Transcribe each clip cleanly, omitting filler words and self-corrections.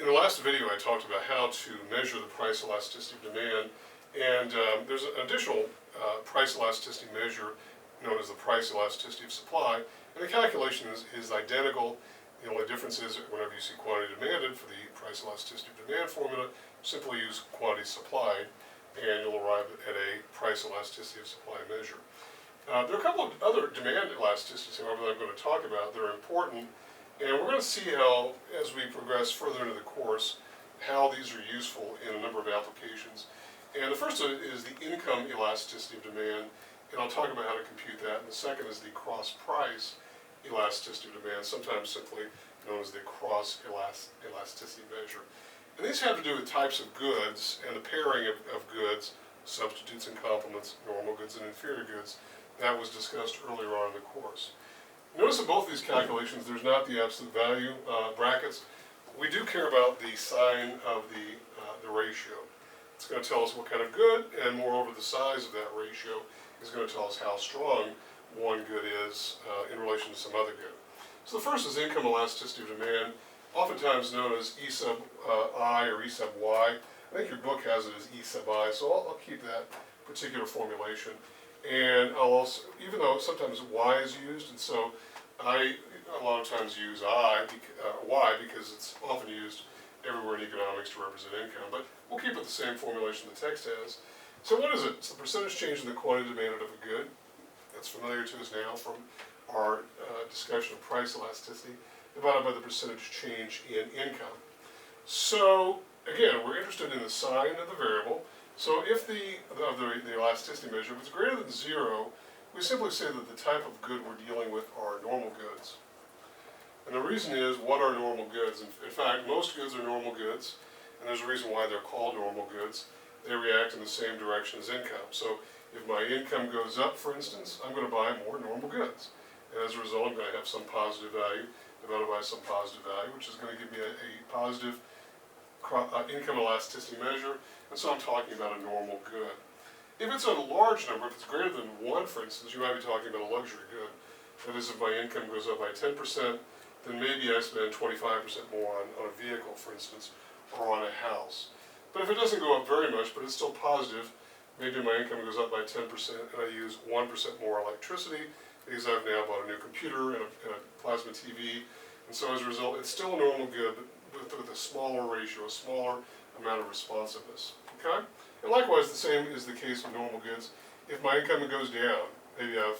In the last video I talked about how to measure the price elasticity of demand, and there's an additional price elasticity measure known as the price elasticity of supply, and the calculation is identical. The only difference is that whenever you see quantity demanded for the price elasticity of demand formula, simply use quantity supplied and you'll arrive at a price elasticity of supply measure. There are a couple of other demand elasticities, however, that I'm going to talk about that are important, and we're going to see how, as we progress further into the course, how these are useful in a number of applications. And the first is the income elasticity of demand, and I'll talk about how to compute that. And the second is the cross-price elasticity of demand, sometimes simply known as the cross-elasticity measure. And these have to do with types of goods and the pairing of goods, substitutes and complements, normal goods and inferior goods. That was discussed earlier on in the course. Notice in both of these calculations there's not the absolute value brackets. We do care about the sign of the ratio. It's going to tell us what kind of good, and moreover the size of that ratio is going to tell us how strong one good is in relation to some other good. So the first is income elasticity of demand, oftentimes known as E sub I or E sub Y. I think your book has it as E sub I, so I'll keep that particular formulation. And I'll also, even though sometimes Y is used, and so I a lot of times use Y because it's often used everywhere in economics to represent income, but we'll keep it the same formulation the text has. So what is it? It's the percentage change in the quantity demanded of a good. That's familiar to us now from our discussion of price elasticity, divided by the percentage change in income. So again, we're interested in the sign of the variable. So if the elasticity measure, if it's greater than 0, we simply say that the type of good we're dealing with are normal goods. And the reason is, what are normal goods? In fact, most goods are normal goods, and there's a reason why they're called normal goods. They react in the same direction as income. So if my income goes up, for instance, I'm going to buy more normal goods. And as a result, I'm going to have some positive value divided by some positive value, which is going to give me a positive income elasticity measure. And so I'm talking about a normal good. If it's a large number, if it's greater than 1, for instance, you might be talking about a luxury good. That is, if my income goes up by 10%, then maybe I spend 25% more on a vehicle, for instance, or on a house. But if it doesn't go up very much, but it's still positive, maybe my income goes up by 10% and I use 1% more electricity because I've now bought a new computer and a plasma TV. And so as a result, it's still a normal good, but with a smaller ratio, a smaller amount of responsiveness. Okay? And likewise, the same is the case with normal goods. If my income goes down, maybe I've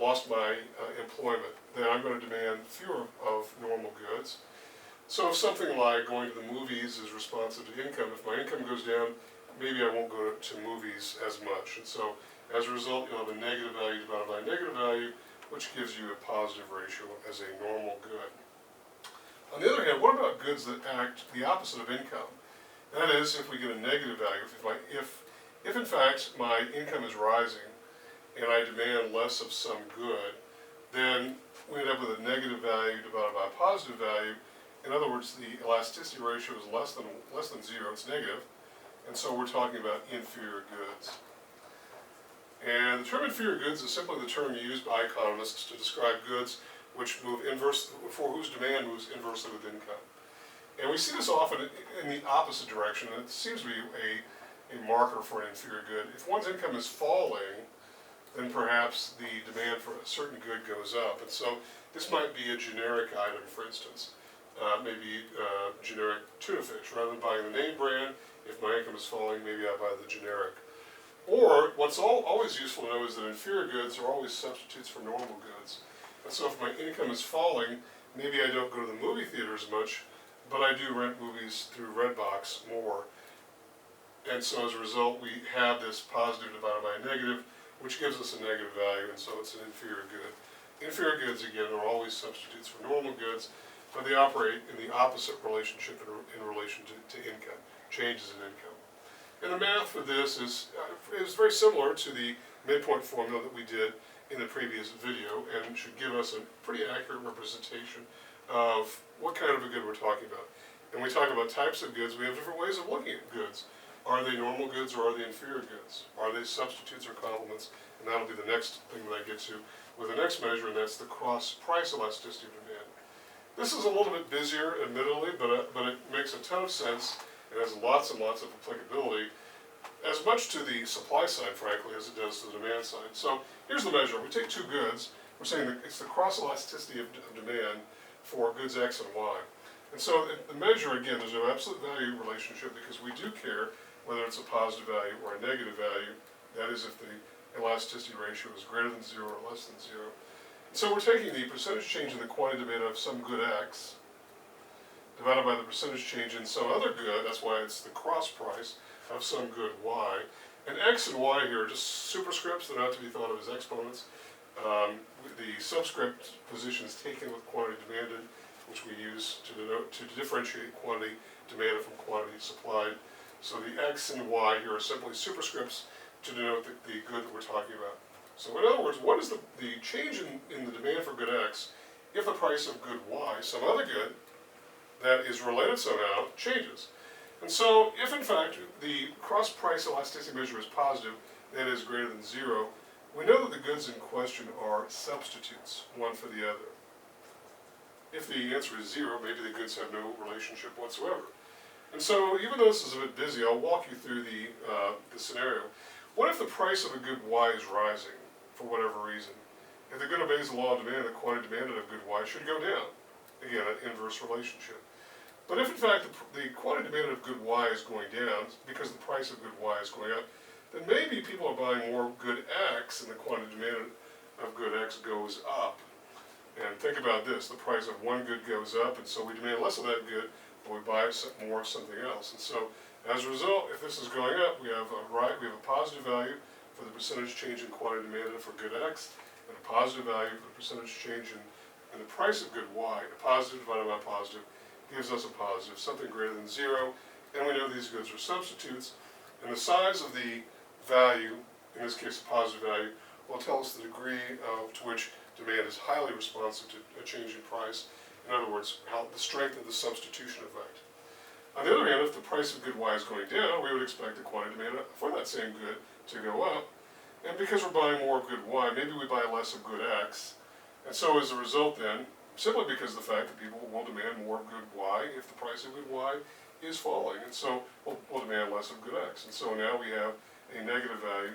lost my employment, then I'm going to demand fewer of normal goods. So if something like going to the movies is responsive to income, if my income goes down, maybe I won't go to movies as much. And so as a result, you'll have a negative value divided by a negative value, which gives you a positive ratio as a normal good. On the other hand, what about goods that act the opposite of income? That is, if we get a negative value, if in fact my income is rising and I demand less of some good, then we end up with a negative value divided by a positive value. In other words, the elasticity ratio is less than 0, it's negative, and so we're talking about inferior goods. And the term inferior goods is simply the term used by economists to describe goods which move for whose demand moves inversely with income. And we see this often in the opposite direction, and it seems to be a marker for an inferior good. If one's income is falling, then perhaps the demand for a certain good goes up. And so this might be a generic item, for instance. Maybe generic tuna fish. Rather than buying the name brand, if my income is falling, maybe I buy the generic. Or what's always useful to know is that inferior goods are always substitutes for normal goods. And so if my income is falling, maybe I don't go to the movie theater as much, but I do rent movies through Redbox more. And so as a result, we have this positive divided by a negative, which gives us a negative value, and so it's an inferior good. Inferior goods, again, are always substitutes for normal goods, but they operate in the opposite relationship in relation to income, changes in income. And the math for this is very similar to the midpoint formula that we did in the previous video, and should give us a pretty accurate representation of what kind of a good we're talking about. And we talk about types of goods, we have different ways of looking at goods. Are they normal goods or are they inferior goods? Are they substitutes or complements? And that'll be the next thing that I get to with the next measure, and that's the cross-price elasticity of demand. This is a little bit busier, admittedly, but it makes a ton of sense. It has lots and lots of applicability, as much to the supply side, frankly, as it does to the demand side. So here's the measure. We take two goods. We're saying that it's the cross-elasticity of demand for goods X and Y. And so the measure, again, there's no absolute value relationship because we do care whether it's a positive value or a negative value. That is, if the elasticity ratio is greater than 0 or less than 0. And so we're taking the percentage change in the quantity demand of some good X divided by the percentage change in some other good, that's why it's the cross price of some good Y. And X and Y here are just superscripts, they're not to be thought of as exponents. The subscript position is taken with quantity demanded, which we use to differentiate quantity demanded from quantity supplied. So the X and Y here are simply superscripts to denote the good that we're talking about. So in other words, what is the change in the demand for good X if the price of good Y, some other good that is related somehow, changes? And so if in fact the cross price elasticity measure is positive, that is greater than 0, we know that the goods in question are substitutes, one for the other. If the answer is 0, maybe the goods have no relationship whatsoever. And so even though this is a bit busy, I'll walk you through the scenario. What if the price of a good Y is rising for whatever reason? If the good obeys the law of demand, the quantity demanded of good Y should go down. Again, an inverse relationship. But if in fact the quantity demanded of good Y is going down because the price of good Y is going up, then maybe people are buying more good X and the quantity demanded of good X goes up. And think about this, the price of one good goes up, and so we demand less of that good, but we buy more of something else. And so as a result, if this is going up, we have a positive value for the percentage change in quantity demanded for good X, and a positive value for the percentage change in the price of good Y. A positive divided by positive gives us a positive, something greater than 0, and we know these goods are substitutes. And the size of the value, in this case a positive value, will tell us the degree to which demand is highly responsive to a change in price. In other words, the strength of the substitution effect. On the other hand, if the price of good Y is going down, we would expect the quantity demand for that same good to go up. And because we're buying more of good Y, maybe we buy less of good X. And so as a result then, simply because of the fact that people will demand more of good Y if the price of good Y is falling. And so we'll demand less of good X. And so now we have a negative value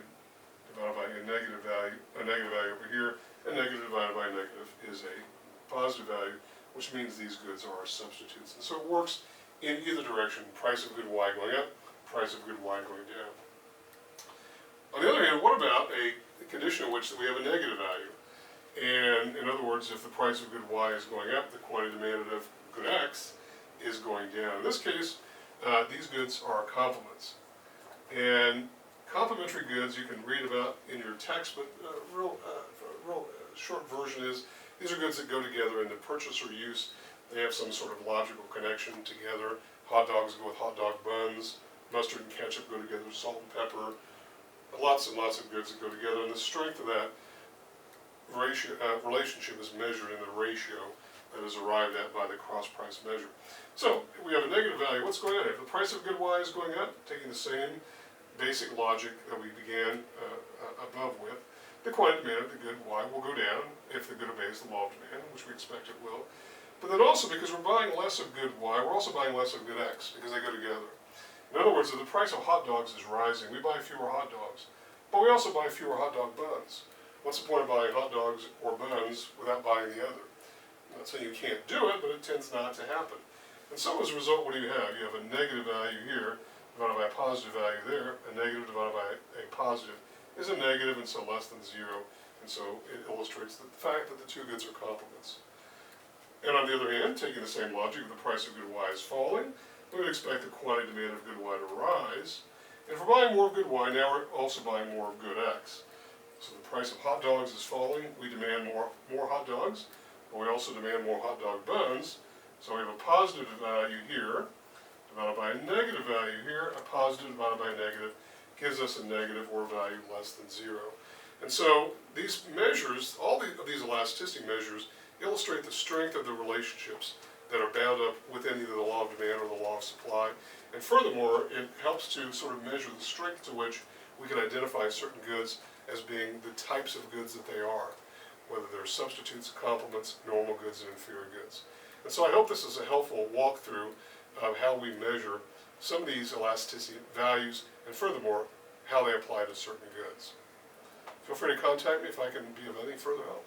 divided by a negative value over here. A negative divided by a negative is a positive value, which means these goods are substitutes. And so it works in either direction, price of good Y going up, price of good Y going down. On the other hand, what about a condition in which we have a negative value? And in other words, if the price of good Y is going up, the quantity demanded of good X is going down. In this case, these goods are complements. And complementary goods you can read about in your text, but real short version is these are goods that go together in the purchase or use. They have some sort of logical connection together. Hot dogs go with hot dog buns. Mustard and ketchup go together with salt and pepper. Lots and lots of goods that go together. And the strength of that relationship is measured in the ratio that is arrived at by the cross price measure. So we have a negative value. What's going on here? If the price of good Y is going up, taking the same basic logic that we began above with, the quantity demand of the good Y will go down if the good obeys the law of demand, which we expect it will. But then also, because we're buying less of good Y, we're also buying less of good X, because they go together. In other words, if the price of hot dogs is rising, we buy fewer hot dogs. But we also buy fewer hot dog buns. What's the point of buying hot dogs or buns without buying the other? I'm not saying you can't do it, but it tends not to happen. And so as a result, what do you have? You have a negative value here divided by a positive value there. A negative divided by a positive is a negative, and so less than 0. And so it illustrates the fact that the two goods are complements. And on the other hand, taking the same logic, if the price of good Y is falling, we would expect the quantity demand of good Y to rise. And if we're buying more of good Y, now we're also buying more of good X. So the price of hot dogs is falling, we demand more hot dogs, but we also demand more hot dog buns. So we have a positive value here, divided by a negative value here. A positive divided by a negative gives us a negative or value less than 0. And so these measures, all of these elasticity measures, illustrate the strength of the relationships that are bound up within either the law of demand or the law of supply. And furthermore, it helps to sort of measure the strength to which we can identify certain goods as being the types of goods that they are, whether they're substitutes, complements, normal goods, and inferior goods. And so I hope this is a helpful walkthrough of how we measure some of these elasticity values, and furthermore, how they apply to certain goods. Feel free to contact me if I can be of any further help.